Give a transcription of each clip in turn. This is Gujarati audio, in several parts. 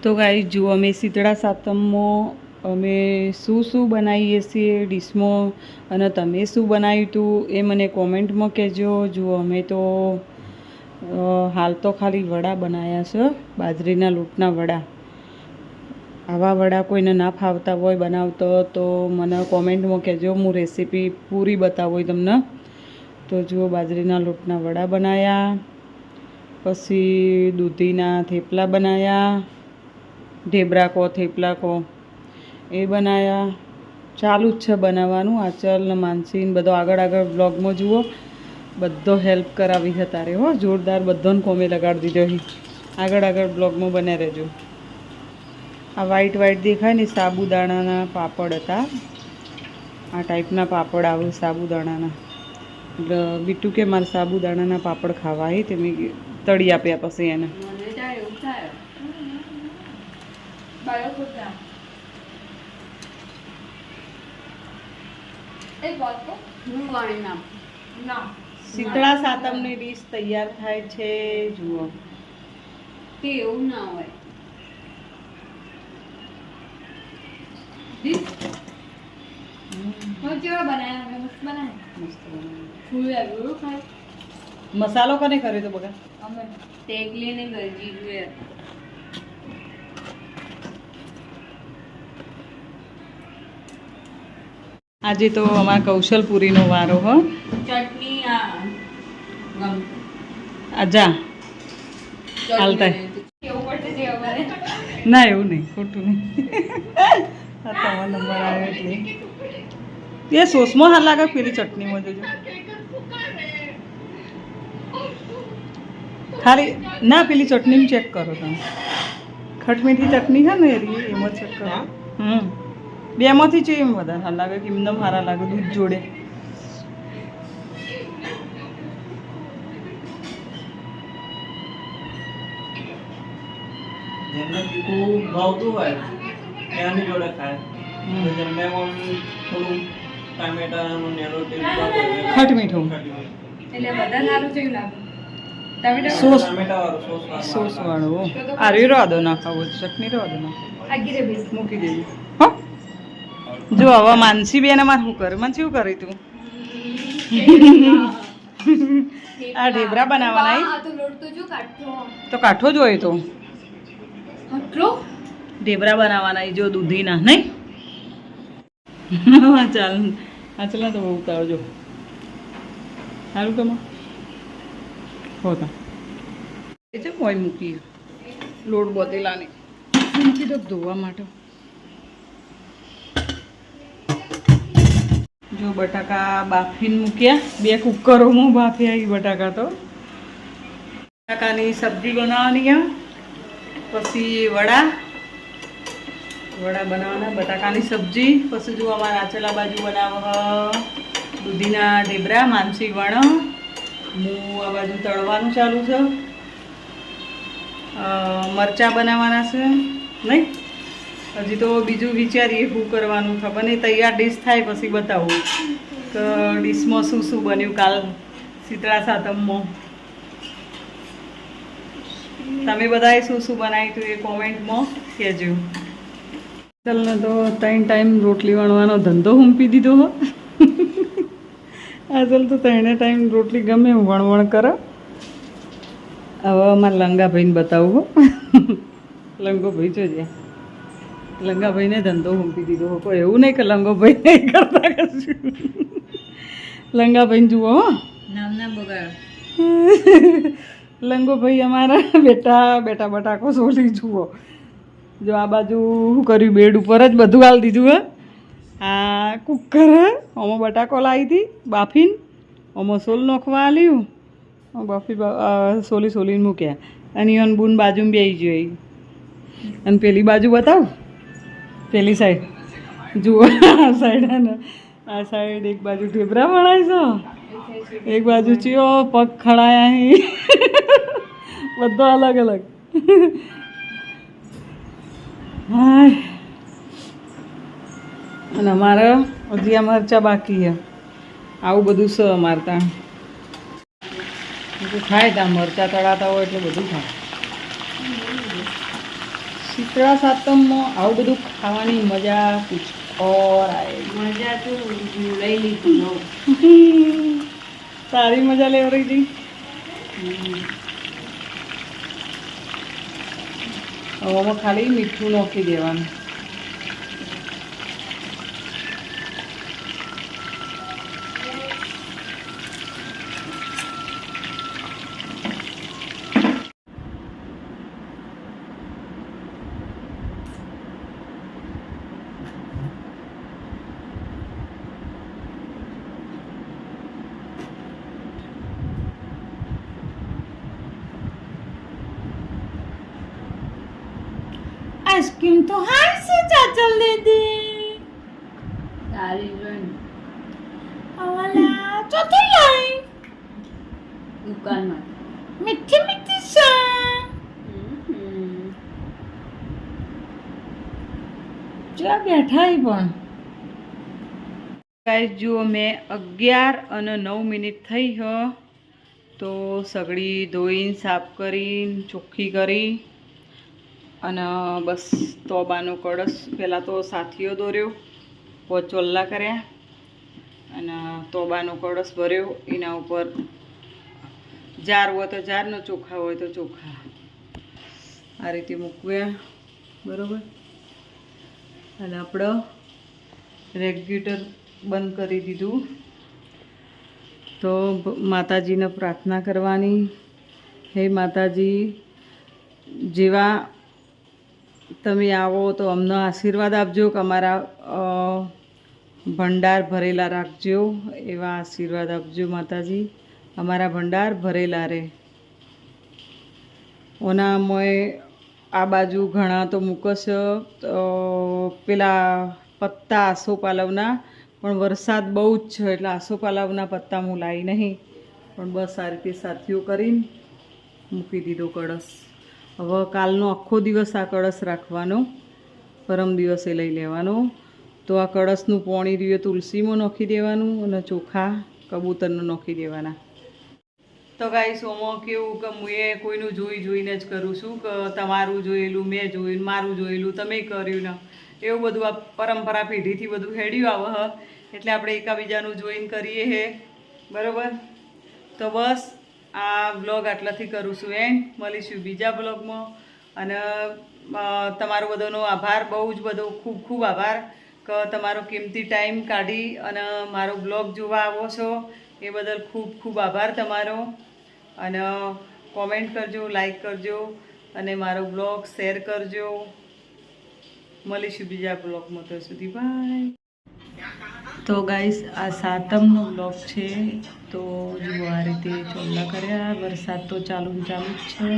તો ગાઈસ જુઓ અમે શીતળા સાતમમાં અમે શું બનાવીએ છીએ ડીશમાં અને તમે શું બનાવ્યું હતું એ મને કોમેન્ટમાં કહેજો. જુઓ અમે તો હાલ તો ખાલી વડા બનાવ્યા છે, બાજરીના લોટના વડા. આવા વડા કોઈને ના ફાવતા હોય બનાવતો તો મને કોમેન્ટમાં કહેજો, હું રેસીપી પૂરી બતાવું તમને. તો જુઓ બાજરીના લોટના વડા બનાવ્યા, પછી દૂધીના થેપલા બનાવ્યા, ઢેબરા કો થેપલા કો એ બનાવ્યા. ચાલુ જ છે બનાવવાનું. આચલ ને માનસીને બધો આગળ બ્લોગમાં જુઓ, બધો હેલ્પ કરાવી છે તારે હો, જોરદાર બધાને કોમે લગાડી દીધો. આગળ બ્લોગમાં બને રહેજો. આ વ્હાઈટ દેખાય ને સાબુદાણાના પાપડ હતા. આ ટાઈપના પાપડ આવે સાબુદાણાના. એટલે બીટુ કે મારે સાબુદાણાના પાપડ ખાવા હે, તે મેં તળી આપ્યા પછી એને. શીતળા સાતમની ડીશ તૈયાર થાય છે. જુઓ તે એવું ના હોય. મસાલો કને કર્યો તો બગા? અમે તેગલી ને ગરજી જોઈએ. આજે તો અમારા કૌશલપુરીનો વારો હો. ચટણી આજા હાલતા ના, એવું નહીં, ખોટું નહીં. આ તમારો નંબર આવે એટલે એ સોસમાં હાલ લાગે. પેલી ચટણીમાં જોજો ખાલી. ના, પેલી ચટણી ચેક કરો તમે. ખટમીઠી ચટણી છે ને એમાં ચેક કરો. બેમાંથી છે એમ વધારે હાલ લાગે કે એમને સારા લાગે દૂધ જોડે. જેમને ખૂબ ભાવતું હોય એની જોડે ખાય. જેમને થોડું ટામેટાનું નેરો ખટમીઠું એટલે બધા સારું જેવું લાગે. સોસ ટામેટા વાળું સોસ વાળું. આ રેવા દો ના ખાવું ચટણી રેવા દો ના મૂકી દેજો. હો જો હવે માનસી બેન અમારે શું કરે? મને શું કરી તું? આ ઢેબરા બનાવવાના તો કાઠો જ હોય તો ઢેબરા બનાવવાના જો દૂધીના નહીં. ચાલ આચલા તો બહુ ઉતારજો સારું કમા હોતા એ છે કોઈ મૂકી લોટ બોતેલાને મૂકી દો ધોવા માટે. જો બટાકા બાફીને મૂક્યા, 2 કુકરોમાં બાફ્યા. એ બટાકા તો બટાકાની સબ્જી બનાવવાની આ. પછી વડા બનાવવાના, બટાકાની સબ્જી. પછી જો અમારા આચલા બાજુ બનાવો દૂધીના ઢેબરા, માનસી વણ. હું આ બાજુ તળવાનું ચાલુ છે. મરચાં બનાવવાના છે નહીં. હજી તો બીજું વિચારીએ શું કરવાનું, ખબર નહીં. તૈયાર ડીશ થાય પછી બતાવું કે ડીશમાં શું બન્યું કાલ શીતળા સાતમમાં. તમે બધાએ શું બનાવ્યું હતું એ કોમેન્ટમાં કહેજો. ચાલને તો 3 ટાઈમ રોટલી વણવાનો ધંધો હુંપી દીધો હો. આજલ તો 3 ટાઈમ રોટલી ગમે એમ વણવણ કરો. હવે અમારા લંગાભાઈને બતાવું હો. લંગોભાઈ જોજે, લંગાભાઈને ધંધો હુંપી દીધો હો. કોઈ એવું નહીં કે લંગોભાઈ નહીં કરતા કશું. લંગાભાઈને જુઓ હો, નામ ના બગાડ. લંગોભાઈ અમારા બેટા બટાકો સોલી જુઓ. જો આ બાજુ શું કર્યું, બેડ ઉપર જ બધું હાલ દીધું હે. આ કુકર હે, આમાં બટાકો લાવી હતી બાફીને, આમાં સોલ નોખવા આલ્યું, બાફી સોલીને મૂક્યા. અને ઈવન બૂન બાજુમાં બેસી જોઈ. અને પેલી બાજુ બતાવ, પેલી સાઈડ જુઓ. આ સાઈડ ને આ સાઈડ એક બાજુ ઢેબરા વણાય છે, એક બાજુ ચિયો પગ ખડાયા અહીં. બધો અલગ હા. અને અમારે હજી આ મરચાં બાકી છે. આવું બધું છે અમારે ત્યાં. ખાય ત્યાં મરચાં તળાતા હોય એટલે બધું ખાય. શીતળા સાતમમાં આવું બધું ખાવાની મજા કુછ ઓર આए મજા તો લઈ લીધું સારી મજા લેવ રહી હતી. આમાં ખાલી મીઠું નાખી દેવાનું. आइसक्रीम तो हाथ से चाचल दे दे સારી જોઈને अवाला चौथी लाइन દુકાનમાં मीठी मीठी सा જ્યાં બેઠા પણ ગાઈસ જુઓ મેં 11 અને 9 મિનિટ થઈ હ તો સગડી ધોઈને સાફ કરીને ચોખ્ખી કરી અને બસ તોબાનો કળશ પહેલાં તો સાથીઓ દોર્યો પોચોલ્લા કર્યા અને તોબાનો કળશ ભર્યો એના ઉપર જાર હોય તો જારનો ચોખા હોય તો ચોખા આ રીતે મૂકવ્યા બરાબર. અને આપણે રેગ્યુલેટર બંધ કરી દીધું. તો માતાજીને પ્રાર્થના કરવાની, હે માતાજી જેવા તમે આવો તો અમને આશીર્વાદ આપજો કે અમારા ભંડાર ભરેલા રાખજો, એવા આશીર્વાદ આપજો માતાજી, અમારા ભંડાર ભરેલા રહે. ઓનામય આ બાજુ ઘણા તો મૂકસ પેલા પત્તા આસોપાલવના, પણ વરસાદ બહુ જ છે એટલે આસોપાલવના પત્તા હું લાવી નહીં, પણ બસ આ રીતે સાથીઓ કરીને મૂકી દીધો કળશ. હવે કાલનો આખો દિવસ આ કળશ રાખવાનો, પરમ દિવસે લઈ લેવાનો. તો આ કળશનું પાણી રહ્યું તુલસીમાં નાખી દેવાનું અને ચોખા કબૂતરનું નાખી દેવાના. તો ગાઈસ ઓમાં કેવું કે હું એ કોઈનું જોઈને જ કરું છું કે તમારું જોયેલું મેં જોયું, મારું જોયેલું તમે કર્યું ને એવું બધું આ પરંપરા પેઢીથી બધું હેડ્યું આવે હ, એટલે આપણે એકાબીજાનું જોઈને કરીએ હે બરાબર. તો બસ આ વ્લોગ આટલાથી કરું છું એન્ડ. મળીશું બીજા બ્લોગમાં. અને તમારો બધાનો આભાર, બહુ જ બધો ખૂબ ખૂબ આભાર કે તમારો કિંમતી ટાઈમ કાઢી અને મારો બ્લોગ જોવા આવો છો, એ બદલ ખૂબ ખૂબ આભાર તમારો. અને કોમેન્ટ કરજો, લાઈક કરજો અને મારો બ્લોગ શેર કરજો. મળીશું બીજા બ્લોગમાં, તો સુધી બાય. તો ગાઈસ આ સાતમનો બ્લોગ છે. તો જુઓ આ રીતે ચોલ્લા કર્યા, વરસાદ તો ચાલુ જ છે.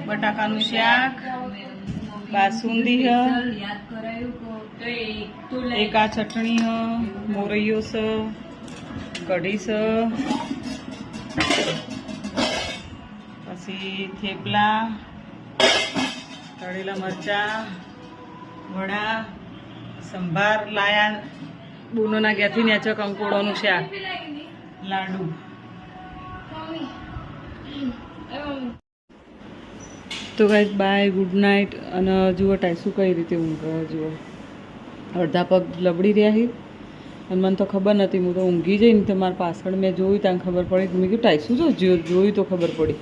બટાકાનું શાક, બાસુંદી હ, યાદ કરાયું તો એક આ ચટણી હ, મોરૈયો છે, કઢી છે, પછી થેપલા, તળેલા મરચાં, વડા, સંભાર લાયા બુનોના ઘેરથી નેચો કંકોડોનું શાક, લાડુ. તો ગાઈસ બાય, ગુડ નાઇટ. અને જુઓ ટાઈસું કઈ રીતે ઊંઘે જુઓ, અડધા પગ લબડી રહ્યા છે અને મને તો ખબર નથી, હું તો ઊંઘી જઈને તમારા પાછળ મેં જોયું ત્યાં ખબર પડી. મેં કીધું ટાઈસું તો જોયું તો ખબર પડી.